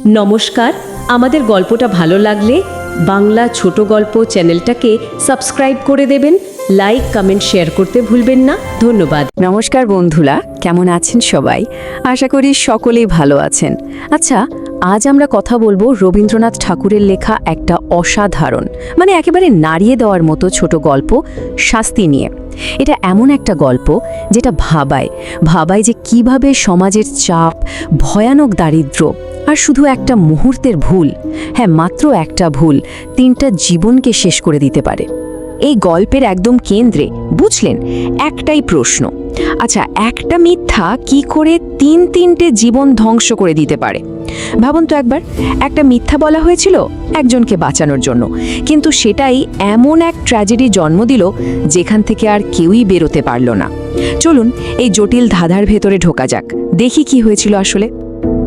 নমস্কার। আমাদের গল্পটা ভালো লাগলে বাংলা ছোট গল্প চ্যানেলটাকে সাবস্ক্রাইব করে দেবেন, লাইক কমেন্ট শেয়ার করতে ভুলবেন না। ধন্যবাদ। নমস্কার বন্ধুরা, কেমন আছেন সবাই? আশা করি সকলেই ভালো আছেন। আচ্ছা, আজ আমরা কথা বলবো রবীন্দ্রনাথ ঠাকুরের লেখা একটা অসাধারণ, একেবারে নাড়িয়ে দেওয়ার মতো ছোট গল্প শাস্তি নিয়ে। এটা এমন একটা গল্প যেটা ভাবায় যে কিভাবে সমাজের চাপ, ভয়ানক দারিদ্র্য আর শুধু একটা মুহূর্তের ভুল, মাত্র একটা ভুল 3টা জীবনকে শেষ করে দিতে পারে। এই গল্পের একদম কেন্দ্রে বুঝলেন একটাই প্রশ্ন, আচ্ছা একটা মিথ্যা কি করে তিনটে জীবন ধ্বংস করে দিতে পারে? ভাবুন তো একবার, একটা মিথ্যা বলা হয়েছিল একজনকে বাঁচানোর জন্য, কিন্তু সেটাই এমন এক ট্র্যাজেডি জন্ম দিল যেখান থেকে আর কেউই বেরোতে পারল না। চলুন এই জটিল ধাঁধার ভেতরে ঢোকা যাক, দেখি কি হয়েছিল আসলে।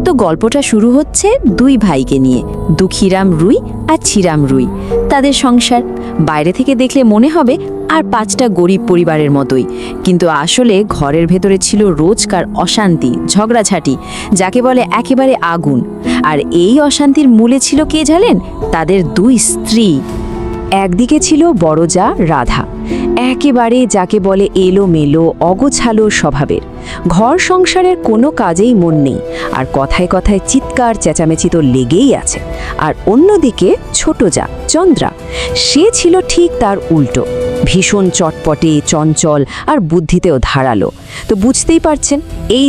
তো গল্পটা শুরু হচ্ছে দুই ভাইকে নিয়ে, দুঃখীরাম রুই আর ছিরাম রুই। তাদের সংসার বাইরে থেকে দেখলে মনে হবে আর 5টা গরিব পরিবারের মতোই, কিন্তু আসলে ঘরের ভেতরে ছিল রোজকার অশান্তি, ঝগড়াঝাটি, যাকে বলে একেবারে আগুন। আর এই অশান্তির মূলে ছিল কে জানেন? তাদের 2 স্ত্রী। একদিকে ছিল বড় যা রাধা, একেবারে যাকে বলে এলোমেলো অগোছালো স্বভাবের, ঘর সংসারের কোনো কাজেই মন নেই, আর কথায় কথায় চিৎকার চেঁচামেচি তো লেগেই আছে। আর অন্যদিকে ছোট যা চন্দ্রা, সে ছিল ঠিক তার উল্টো, ভীষণ চটপটে, চঞ্চল আর বুদ্ধিতেও ধারালো। তো বুঝতেই পারছেন, এই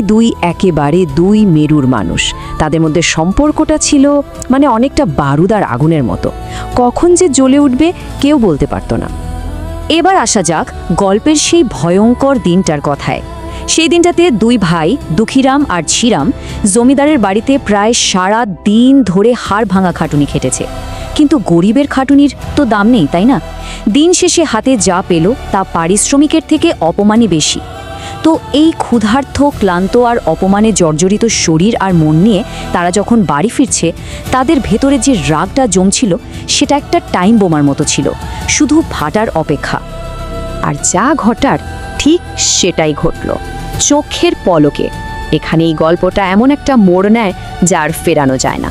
একেবারে 2 মেরুর মানুষ। তাদের মধ্যে সম্পর্কটা ছিল অনেকটা বারুদ আর আগুনের মতো, কখন যে জ্বলে উঠবে কেউ বলতে পারত না। এবার আসা যাক গল্পের সেই ভয়ঙ্কর দিনটার কথায়। সেই দিনটাতে 2 ভাই দুঃখীরাম আর ছিরাম জমিদারের বাড়িতে প্রায় সারা দিন ধরে হাড় ভাঙা খাটুনি খেটেছে। কিন্তু গরিবের খাটুনির তো দাম নেই, তাই না? দিন শেষে হাতে যা পেল তা পারিশ্রমিকের থেকে অপমানই বেশি। তো এই ক্ষুধার্ত, ক্লান্ত আর অপমানে জর্জরিত শরীর আর মন নিয়ে তারা যখন বাড়ি ফিরছে, তাদের ভেতরে যে রাগটা জমছিল সেটা একটা টাইম বোমার মতো ছিল, শুধু ফাটার অপেক্ষা। আর যা ঘটার ঠিক সেটাই ঘটল, চোখের পলকে। এখানে এই গল্পটা এমন একটা মোড় নেয় যার ফেরানো যায় না।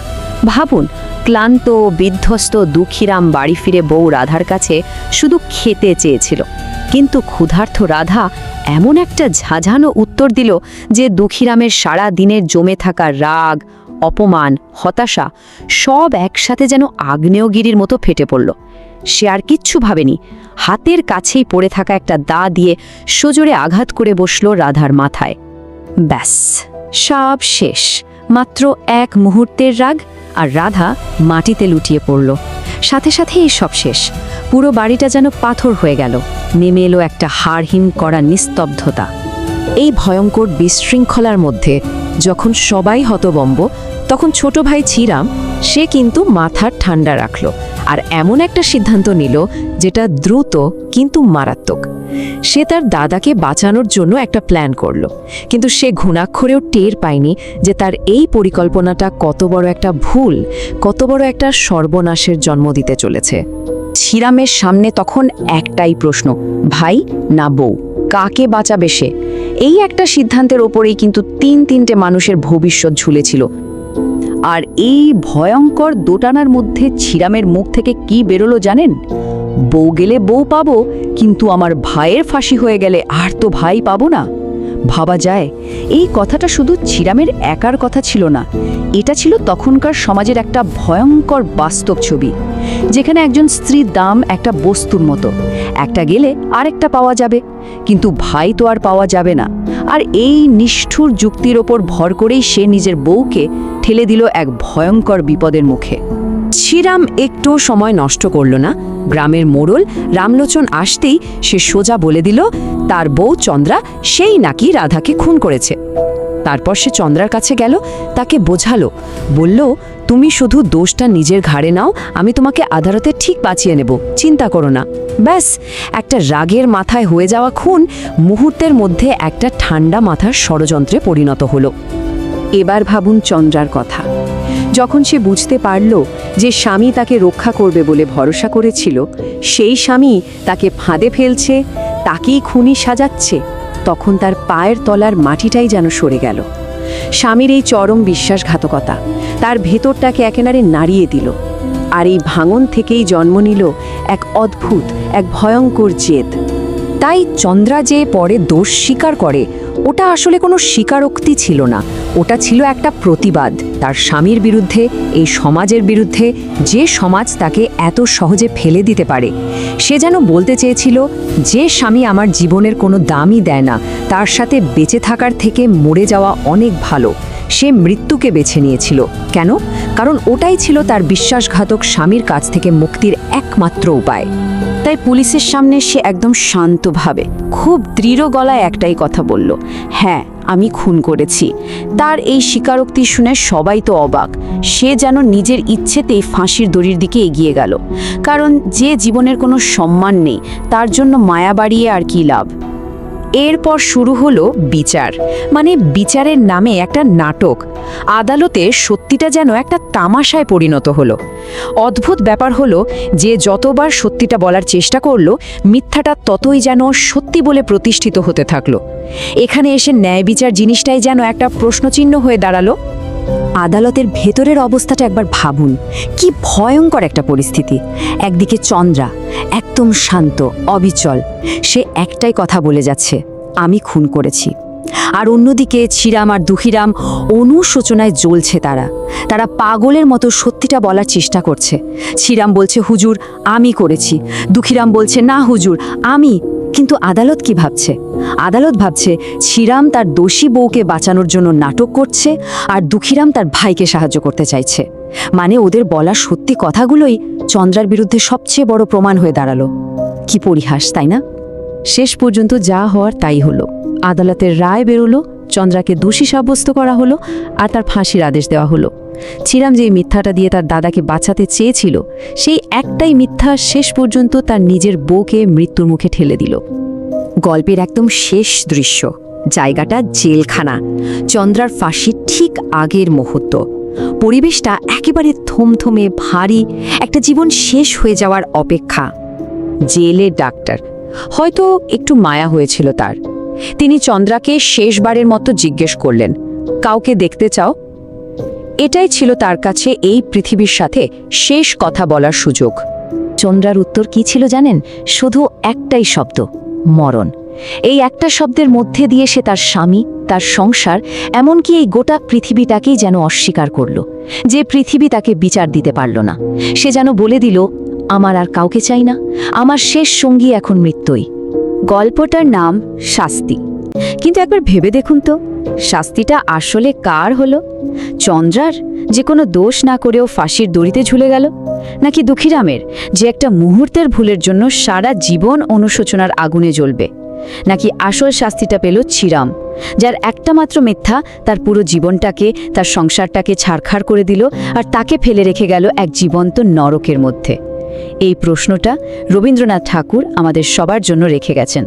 ভাবুন, ক্লান্ত বিধ্বস্ত দুঃখীরাম বাড়ি ফিরে বউ রাধার কাছে শুধু খেতে চেয়েছিল, কিন্তু ক্ষুধার্ত রাধা এমন একটা ঝাঁঝানো উত্তর দিল যে দুঃখীরামের সারা দিনের জমে থাকা রাগ, অপমান, হতাশা সব একসাথে যেন আগ্নেয়গিরির মতো ফেটে পড়ল। সে আর কিচ্ছু ভাবেনি, হাতের কাছেই পড়ে থাকা একটা দা দিয়ে সজোরে আঘাত করে বসল রাধার মাথায়। ব্যাস, সব শেষ। মাত্র এক মুহূর্তের রাগ আর রাধা মাটিতে লুটিয়ে পড়ল। সাথে সাথেই সব শেষ। পুরো বাড়িটা যেন পাথর হয়ে গেল, নেমে এলো একটা হাড়হিম করা নিস্তব্ধতা। এই ভয়ঙ্কর বিশৃঙ্খলার মধ্যে যখন সবাই হতবম্ব, তখন ছোট ভাই ছিরাম সে কিন্তু মাথার ঠান্ডা রাখল আর এমন একটা সিদ্ধান্ত নিল যেটা দ্রুত কিন্তু মারাত্মক। সে তার দাদাকে বাঁচানোর জন্য একটা প্ল্যান করল, কিন্তু সে ঘুণাক্ষরেও টের পায়নি যে তার এই পরিকল্পনাটা কত বড় একটা ভুল, কত বড় একটা সর্বনাশের জন্ম দিতে চলেছে। ছিরামের সামনে তখন একটাই প্রশ্ন, ভাই না বউ, কাকে বাঁচাবে সে? এই একটা সিদ্ধান্তের ওপরেই কিন্তু 3টে মানুষের ভবিষ্যৎ ঝুলেছিল। আর এই ভয়ঙ্কর দোটানার মধ্যে ছিরামের মুখ থেকে কি বেরোলো জানেন? বউ গেলে বউ পাবো, কিন্তু আমার ভাইয়ের ফাঁসি হয়ে গেলে আর তো ভাই পাবো না। ভাবা যায়, এই কথাটা শুধু ছিরামের একার কথা ছিল না, এটা ছিল তখনকার সমাজের একটা ভয়ঙ্কর বাস্তব ছবি, যেখানে একজন স্ত্রীর দাম একটা বস্তুর মতো, একটা গেলে আরেকটা পাওয়া যাবে, কিন্তু ভাই তো আর পাওয়া যাবে না। আর এই নিষ্ঠুর যুক্তির ওপর ভর করেই সে নিজের বউকে ঠেলে দিল এক ভয়ঙ্কর বিপদের মুখে। ছিরাম একটু সময় নষ্ট করল না। গ্রামের মোড়ল রামলোচন আসতেই সে সোজা বলে দিল তার বউ চন্দ্রা সেই নাকি রাধাকে খুন করেছে। তারপর সে চন্দ্রার কাছে গেল, তাকে বোঝালো, বলল, তুমি শুধু দোষটা নিজের ঘাড়ে নাও, আমি তোমাকে আদালতে ঠিক বাঁচিয়ে নেব, চিন্তা করো না। ব্যাস, একটা রাগের মাথায় হয়ে যাওয়া খুন মুহূর্তের মধ্যে একটা ঠান্ডা মাথার ষড়যন্ত্রে পরিণত হলো। এবার ভাবুন চন্দ্রার কথা। যখন সে বুঝতে পারল যে স্বামী তাকে রক্ষা করবে বলে ভরসা করেছিল, সেই স্বামী তাকে ফাঁদে ফেলছে, তাকেই খুনি সাজাচ্ছে, তখন তার পায়ের তলার মাটিটাই যেন সরে গেল। স্বামীর এই চরম বিশ্বাসঘাতকতা তার ভেতরটাকে একেবারে নাড়িয়ে দিল। আর এই ভাঙন থেকেই জন্ম নিল এক অদ্ভুত, এক ভয়ঙ্কর জেদ। তাই চন্দ্রা যে পরে দোষ স্বীকার করে, ওটা আসলে কোনো স্বীকারোক্তি ছিল না, ওটা ছিল একটা প্রতিবাদ তার স্বামীর বিরুদ্ধে, এই সমাজের বিরুদ্ধে, যে সমাজ তাকে এত সহজে ফেলে দিতে পারে। সে যেন বলতে চেয়েছিল, যে স্বামী আমার জীবনের কোনো দামই দেয় না, তার সাথে বেঁচে থাকার থেকে মরে যাওয়া অনেক ভালো। সে মৃত্যুকে বেছে নিয়েছিল। কেন? কারণ ওটাই ছিল তার বিশ্বাসঘাতক স্বামীর কাছ থেকে মুক্তির একমাত্র উপায়। তাই পুলিশের সামনে সে একদম শান্তভাবে, খুব দৃঢ় গলায় একটাই কথা বলল, হ্যাঁ আমি খুন করেছি। তার এই স্বীকারোক্তি শুনে সবাই তো অবাক। সে যেন নিজের ইচ্ছেতেই ফাঁসির দড়ির দিকে এগিয়ে গেল। কারণ যে জীবনের কোনো সম্মান নেই, তার জন্য মায়া বাড়িয়ে আর কি লাভ। এরপর শুরু হলো বিচার, মানে বিচারের নামে একটা নাটক। আদালতে সত্যিটা যেন একটা তামাশায় পরিণত হলো। অদ্ভুত ব্যাপার হলো যে যতবার সত্যিটা বলার চেষ্টা করলো, মিথ্যাটা ততই যেন সত্যি বলে প্রতিষ্ঠিত হতে থাকলো। এখানে এসে ন্যায় বিচার জিনিসটাই যেন একটা প্রশ্নচিহ্ন হয়ে দাঁড়ালো। আদালতের ভেতরের অবস্থাটা একবার ভাবুন, কি ভয়ঙ্কর একটা পরিস্থিতি। একদিকে চন্দ্রা একদম শান্ত, অবিচল, সে একটাই কথা বলে যাচ্ছে, আমি খুন করেছি। আর অন্যদিকে ছিরাম আর দুহিরাম অনুশোচনায় জ্বলছে। তারা পাগলের মতো সত্যিটা বলার চেষ্টা করছে। ছিরাম বলছে, হুজুর আমি করেছি। দুখিরাম বলছে, না হুজুর আমি। কিন্তু আদালত কি ভাবছে? আদালত ভাবছে ছিরাম তার দোষী বউকে বাঁচানোর জন্য নাটক করছে, আর দুখিরাম তার ভাইকে সাহায্য করতে চাইছে। মানে ওদের বলা সত্যি কথাগুলোই চন্দ্রার বিরুদ্ধে সবচেয়ে বড় প্রমাণ হয়ে দাঁড়ালো। কি পরিহাস, তাই না? শেষ পর্যন্ত যা হওয়ার তাই হলো। আদালতের রায় বেরোলো, চন্দ্রাকে দোষী সাব্যস্ত করা হলো, আর তার ফাঁসির আদেশ দেওয়া হলো। ছিরাম যে মিথ্যাটা দিয়ে তার দাদাকে বাঁচাতে চেয়েছিল, সেই একটাই মিথ্যা শেষ পর্যন্ত তার নিজের বউকে মৃত্যুর মুখে ঠেলে দিল। গল্পের একদম শেষ দৃশ্য, জায়গাটা জেলখানা। চন্দ্রার ফাঁসির ঠিক আগের মুহূর্ত। পরিবেশটা একেবারে থমথমে ভারী, একটা জীবন শেষ হয়ে যাওয়ার অপেক্ষা। জেলের ডাক্তার হয়তো একটু মায়া হয়েছিল তার। তিনি চন্দ্রাকে শেষবারের মতো জিজ্ঞেস করলেন, কাউকে দেখতে চাও? এটাই ছিল তার কাছে এই পৃথিবীর সাথে শেষ কথা বলার সুযোগ। চন্দ্রার উত্তর কি ছিল জানেন? শুধু একটাই শব্দ, মরণ। এই একটা শব্দের মধ্যে দিয়ে সে তার স্বামী, তার সংসার, এমনকি এই গোটা পৃথিবীটাকেই যেন অস্বীকার করল। যে পৃথিবী তাকে বিচার দিতে পারল না। সে যেন বলে দিল, আমার আর কাউকে চাই না, আমার শেষ সঙ্গী এখন মৃত্যুই। গল্পটার নাম শাস্তি। কিন্তু একবার ভেবে দেখুন তো, শাস্তিটা আসলে কার হলো? চন্দ্রার, যে কোনো দোষ না করেও ফাঁসির দড়িতে ঝুলে গেল? নাকি দুখিরামের, যে একটা মুহূর্তের ভুলের জন্য সারা জীবন অনুশোচনার আগুনে জ্বলবে? নাকি আসল শাস্তিটা পেল ছিরাম, যার একটা মাত্র মিথ্যা তার পুরো জীবনটাকে, তার সংসারটাকে ছারখার করে দিল, আর তাকে ফেলে রেখে গেল এক জীবন্ত নরকের মধ্যে? এই প্রশ্নটা রবীন্দ্রনাথ ঠাকুর আমাদের সবার জন্য রেখে গেছেন।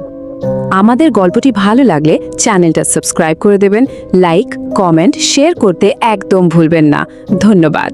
আমাদের গল্পটি ভালো লাগলে চ্যানেলটা সাবস্ক্রাইব করে দেবেন, লাইক, কমেন্ট, শেয়ার করতে একদম ভুলবেন না। ধন্যবাদ।